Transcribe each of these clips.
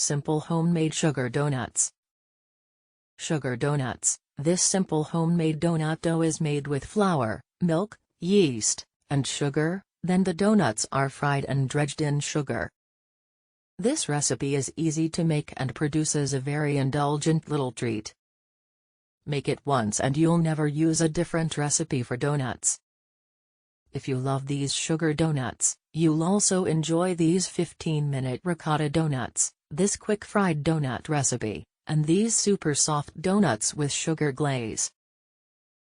Simple homemade sugar donuts. Sugar donuts. This simple homemade donut dough is made with flour, milk, yeast, and sugar, then the donuts are fried and dredged in sugar. This recipe is easy to make and produces a very indulgent little treat. Make it once and you'll never use a different recipe for donuts. If you love these sugar donuts, you'll also enjoy these 15-minute ricotta donuts, this quick fried donut recipe, and these super soft donuts with sugar glaze.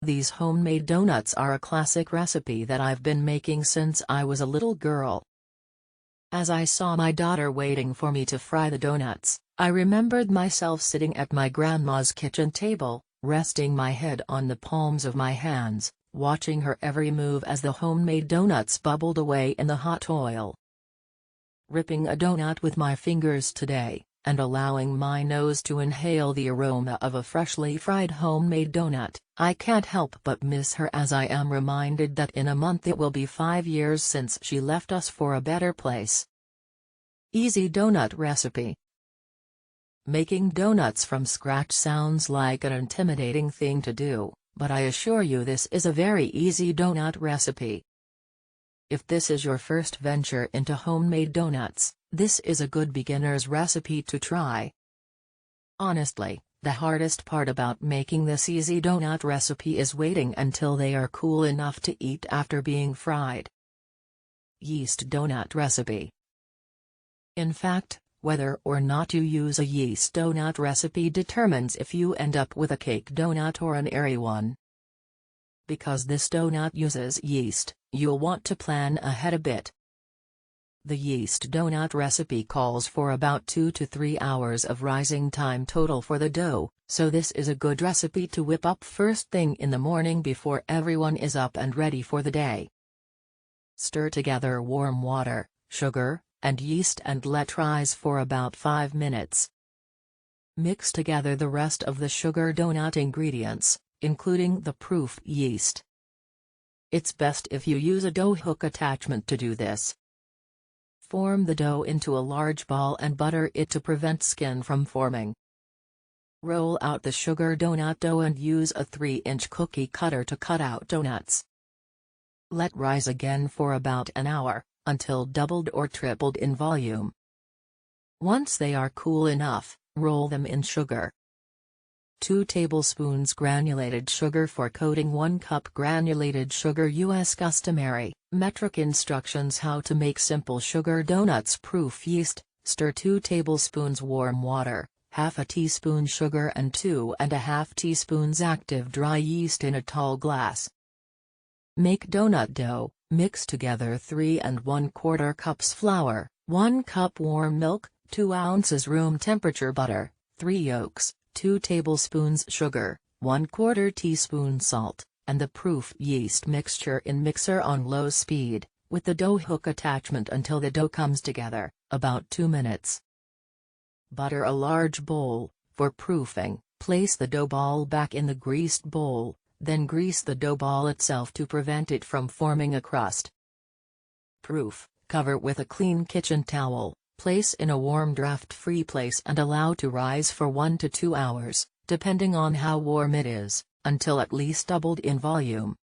These homemade donuts are a classic recipe that I've been making since I was a little girl. As I saw my daughter waiting for me to fry the donuts, I remembered myself sitting at my grandma's kitchen table, resting my head on the palms of my hands, watching her every move as the homemade donuts bubbled away in the hot oil. Ripping a donut with my fingers today, and allowing my nose to inhale the aroma of a freshly fried homemade donut, I can't help but miss her as I am reminded that in a month it will be 5 years since she left us for a better place. Easy donut recipe. Making donuts from scratch sounds like an intimidating thing to do, but I assure you this is a very easy donut recipe. If this is your first venture into homemade donuts, this is a good beginner's recipe to try. Honestly, the hardest part about making this easy donut recipe is waiting until they are cool enough to eat after being fried. Yeast donut recipe. In fact, whether or not you use a yeast donut recipe determines if you end up with a cake donut or an airy one. Because this donut uses yeast, you'll want to plan ahead a bit. The yeast donut recipe calls for about 2 to 3 hours of rising time total for the dough, so this is a good recipe to whip up first thing in the morning before everyone is up and ready for the day. Stir together warm water, sugar, and yeast and let rise for about 5 minutes. Mix together the rest of the sugar donut ingredients, including the proof yeast. It's best if you use a dough hook attachment to do this. Form the dough into a large ball and butter it to prevent skin from forming. Roll out the sugar donut dough and use a 3-inch cookie cutter to cut out donuts. Let rise again for about an hour, until doubled or tripled in volume. Once they are cool enough, roll them in sugar. 2 tablespoons granulated sugar for coating. 1 cup granulated sugar. U.S. customary, metric instructions. How to make simple sugar donuts. Proof yeast, stir 2 tablespoons warm water, half a teaspoon sugar and 2½ teaspoons active dry yeast in a tall glass. Make donut dough. Mix together 3 1/4 cups flour, 1 cup warm milk, 2 ounces room temperature butter, 3 yolks, 2 tablespoons sugar, 1/4 teaspoon salt, and the proof yeast mixture in mixer on low speed, with the dough hook attachment until the dough comes together, about 2 minutes. Butter a large bowl. For proofing, place the dough ball back in the greased bowl, then grease the dough ball itself to prevent it from forming a crust. Proof, cover with a clean kitchen towel, place in a warm draft-free place and allow to rise for 1 to 2 hours, depending on how warm it is, until at least doubled in volume.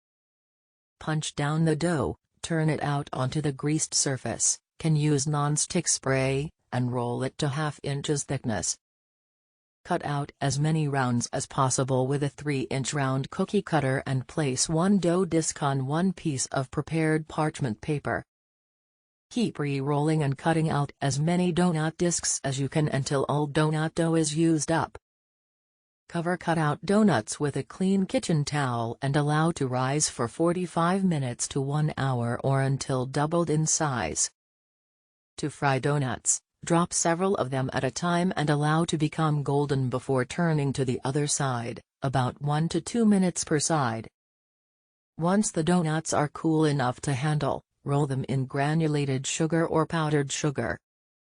Punch down the dough, turn it out onto the greased surface, can use non-stick spray, and roll it to 1/2 inches thickness. Cut out as many rounds as possible with a 3-inch round cookie cutter and place 1 dough disc on 1 piece of prepared parchment paper. Keep re-rolling and cutting out as many donut discs as you can until all donut dough is used up. Cover cut-out donuts with a clean kitchen towel and allow to rise for 45 minutes to 1 hour or until doubled in size. To fry donuts, drop several of them at a time and allow to become golden before turning to the other side, about 1 to 2 minutes per side. Once the donuts are cool enough to handle, roll them in granulated sugar or powdered sugar.